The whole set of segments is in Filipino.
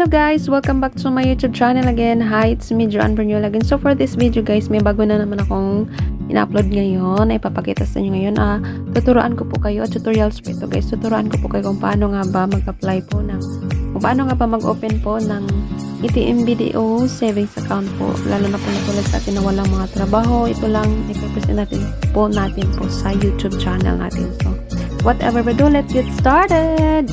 Hello guys! Welcome back to my YouTube channel again. Hi, it's me, Joan Broñola again. So for this video guys, may bago na naman akong in-upload ngayon. Ay papakita sa inyo ngayon. Tuturuan ko po kayo, tutorials po ito guys. Tuturuan ko po kayo kung paano nga ba mag-apply po kung paano nga ba mag-open po ng Atm Bdo savings account po. Lalo na po natulad sa atin na walang mga trabaho. Ito lang i-present natin po sa YouTube channel natin. So whatever we do, let's get started!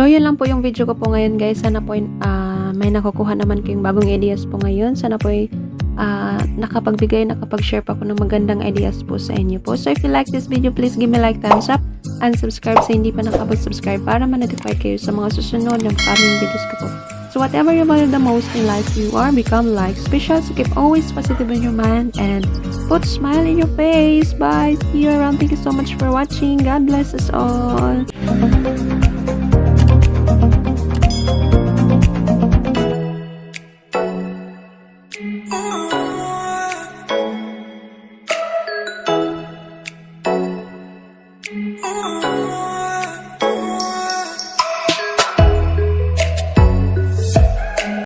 So, yun lang po yung video ko po ngayon guys. Sana po may nakukuha naman kayong bagong ideas po ngayon. Sana po nakapag-share pa ako ng magandang ideas po sa inyo po. So, if you like this video, please give me like, thumbs up, and subscribe sa hindi pa nakapag-subscribe para ma-notify kayo sa mga susunod ng coming videos ko po. So, whatever you value the most in life, you are become like special. So, keep always positive in your mind and put smile in your face. Bye. See you around. Thank you so much for watching. God bless us all. Oh.